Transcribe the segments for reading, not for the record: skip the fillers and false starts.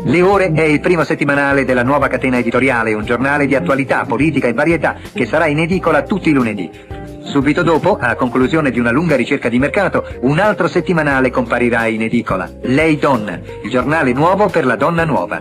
Le Ore è il primo settimanale della nuova catena editoriale, un giornale di attualità, politica e varietà che sarà in edicola tutti i lunedì. Subito dopo, a conclusione di una lunga ricerca di mercato, un altro settimanale comparirà in edicola, Lei Donna, il giornale nuovo per la donna nuova.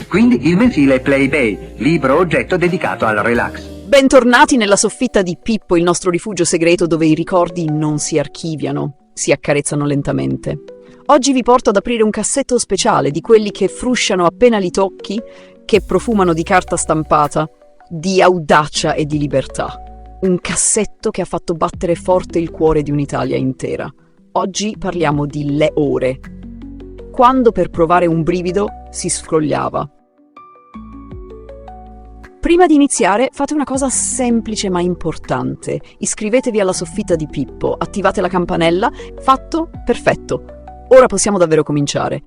Quindi il mensile Playbay, libro oggetto dedicato al relax. Bentornati nella soffitta di Pippo, il nostro rifugio segreto dove i ricordi non si archiviano, si accarezzano lentamente. Oggi vi porto ad aprire un cassetto speciale di quelli che frusciano appena li tocchi, che profumano di carta stampata, di audacia e di libertà. Un cassetto che ha fatto battere forte il cuore di un'Italia intera. Oggi parliamo di Le Ore, quando per provare un brivido si scrogliava. Prima di iniziare, fate una cosa semplice ma importante. Iscrivetevi alla soffitta di Pippo, attivate la campanella. Fatto? Perfetto. Ora possiamo davvero cominciare.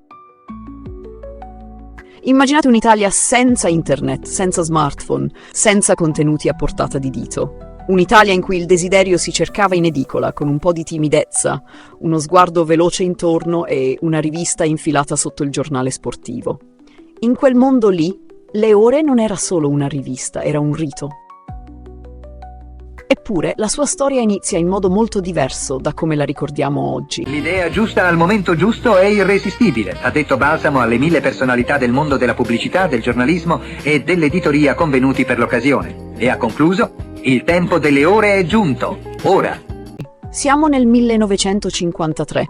Immaginate un'Italia senza internet, senza smartphone, senza contenuti a portata di dito. Un'Italia in cui il desiderio si cercava in edicola, con un po' di timidezza, uno sguardo veloce intorno e una rivista infilata sotto il giornale sportivo. In quel mondo lì, Le Ore non era solo una rivista, era un rito. Eppure, la sua storia inizia in modo molto diverso da come la ricordiamo oggi. L'idea giusta al momento giusto è irresistibile, ha detto Balsamo alle 1000 personalità del mondo della pubblicità, del giornalismo e dell'editoria convenuti per l'occasione. E ha concluso: il tempo delle ore è giunto, ora. Siamo nel 1953.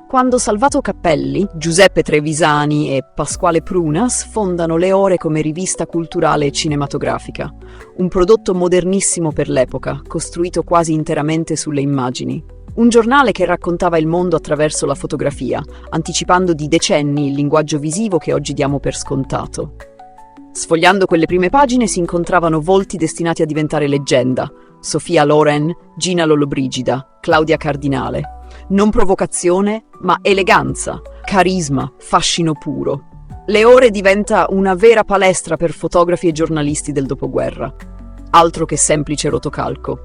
Quando Salvato Cappelli, Giuseppe Trevisani e Pasquale Prunas fondano Le Ore come rivista culturale e cinematografica, un prodotto modernissimo per l'epoca, costruito quasi interamente sulle immagini. Un giornale che raccontava il mondo attraverso la fotografia, anticipando di decenni il linguaggio visivo che oggi diamo per scontato. Sfogliando quelle prime pagine si incontravano volti destinati a diventare leggenda: Sofia Loren, Gina Lollobrigida, Claudia Cardinale. Non provocazione, ma eleganza, carisma, fascino puro. Le Ore diventa una vera palestra per fotografi e giornalisti del dopoguerra. Altro che semplice rotocalco.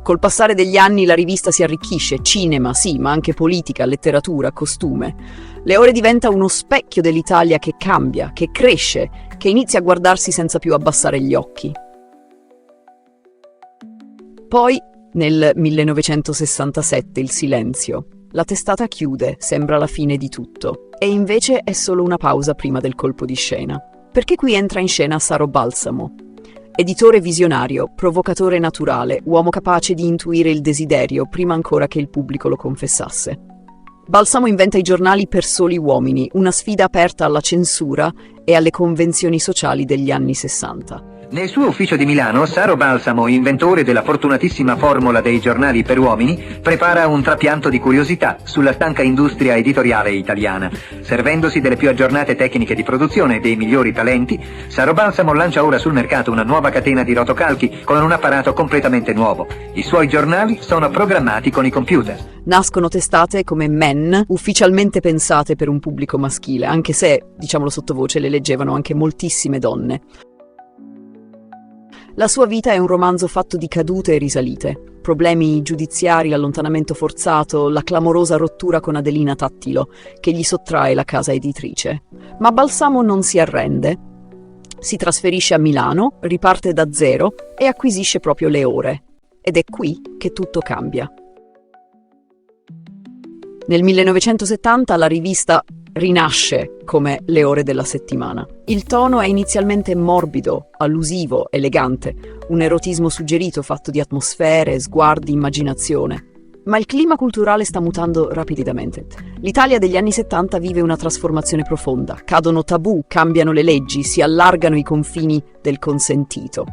Col passare degli anni la rivista si arricchisce, cinema, sì, ma anche politica, letteratura, costume. Le Ore diventa uno specchio dell'Italia che cambia, che cresce, che inizia a guardarsi senza più abbassare gli occhi. Poi, nel 1967, il silenzio. La testata chiude, sembra la fine di tutto. E invece è solo una pausa prima del colpo di scena. Perché qui entra in scena Saro Balsamo. Editore visionario, provocatore naturale, uomo capace di intuire il desiderio prima ancora che il pubblico lo confessasse. Balsamo inventa i giornali per soli uomini, una sfida aperta alla censura e alle convenzioni sociali degli anni 60. Nel suo ufficio di Milano, Saro Balsamo, inventore della fortunatissima formula dei giornali per uomini, prepara un trapianto di curiosità sulla stanca industria editoriale italiana. Servendosi delle più aggiornate tecniche di produzione e dei migliori talenti, Saro Balsamo lancia ora sul mercato una nuova catena di rotocalchi con un apparato completamente nuovo. I suoi giornali sono programmati con i computer. Nascono testate come Men, ufficialmente pensate per un pubblico maschile, anche se, diciamolo sottovoce, le leggevano anche moltissime donne. La sua vita è un romanzo fatto di cadute e risalite, problemi giudiziari, l'allontanamento forzato, la clamorosa rottura con Adelina Tattilo, che gli sottrae la casa editrice. Ma Balsamo non si arrende. Si trasferisce a Milano, riparte da zero e acquisisce proprio Le Ore. Ed è qui che tutto cambia. Nel 1970 la rivista rinasce come Le Ore della settimana. Il tono è inizialmente morbido, allusivo, elegante, un erotismo suggerito fatto di atmosfere, sguardi, immaginazione. Ma il clima culturale sta mutando rapidamente. L'Italia degli anni 70 vive una trasformazione profonda. Cadono tabù, cambiano le leggi, si allargano i confini del consentito.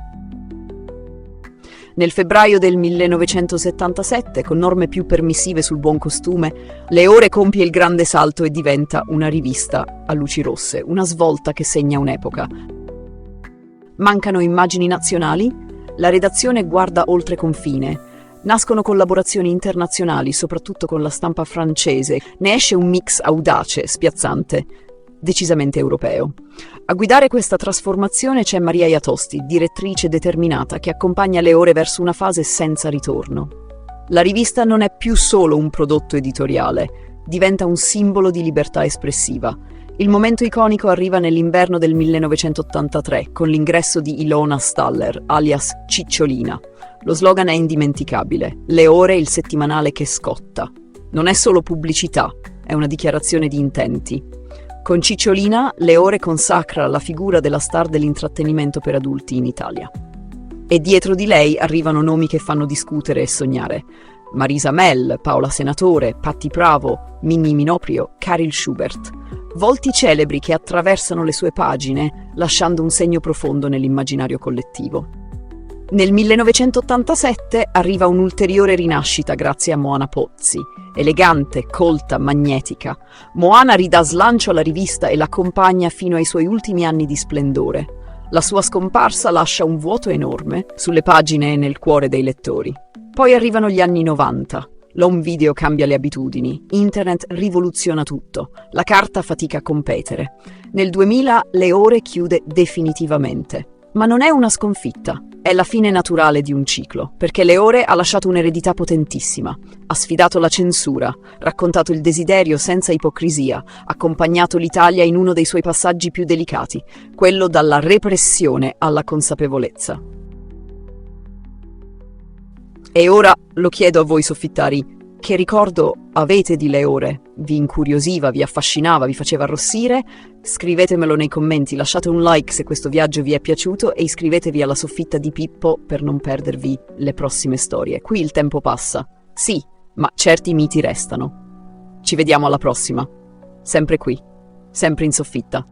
Nel febbraio del 1977, con norme più permissive sul buon costume, Le Ore compie il grande salto e diventa una rivista a luci rosse, una svolta che segna un'epoca. Mancano immagini nazionali? La redazione guarda oltre confine. Nascono collaborazioni internazionali, soprattutto con la stampa francese. Ne esce un mix audace, spiazzante, decisamente europeo. A guidare questa trasformazione c'è Maria Iatosti, direttrice determinata che accompagna Le Ore verso una fase senza ritorno. La rivista non è più solo un prodotto editoriale, diventa un simbolo di libertà espressiva. Il momento iconico arriva nell'inverno del 1983 con l'ingresso di Ilona Staller, alias Cicciolina. Lo slogan è indimenticabile: Le Ore, il settimanale che scotta. Non è solo pubblicità, è una dichiarazione di intenti. Con Cicciolina, Le Ore consacra la figura della star dell'intrattenimento per adulti in Italia. E dietro di lei arrivano nomi che fanno discutere e sognare. Marisa Mel, Paola Senatore, Patti Bravo, Minnie Minoprio, Caril Schubert. Volti celebri che attraversano le sue pagine, lasciando un segno profondo nell'immaginario collettivo. Nel 1987 arriva un'ulteriore rinascita grazie a Moana Pozzi. Elegante, colta, magnetica, Moana ridà slancio alla rivista e l'accompagna fino ai suoi ultimi anni di splendore. La sua scomparsa lascia un vuoto enorme sulle pagine e nel cuore dei lettori. Poi arrivano gli anni 90. L'home video cambia le abitudini, internet rivoluziona tutto, la carta fatica a competere. Nel 2000 Le Ore chiude definitivamente. Ma non è una sconfitta, è la fine naturale di un ciclo, perché Le Ore ha lasciato un'eredità potentissima. Ha sfidato la censura, raccontato il desiderio senza ipocrisia, accompagnato l'Italia in uno dei suoi passaggi più delicati, quello dalla repressione alla consapevolezza. E ora lo chiedo a voi soffittari, che ricordo avete di Le Ore? Vi incuriosiva, vi affascinava, vi faceva arrossire? Scrivetemelo nei commenti, lasciate un like se questo viaggio vi è piaciuto e iscrivetevi alla soffitta di Pippo per non perdervi le prossime storie. Qui il tempo passa, sì, ma certi miti restano. Ci vediamo alla prossima, sempre qui, sempre in soffitta.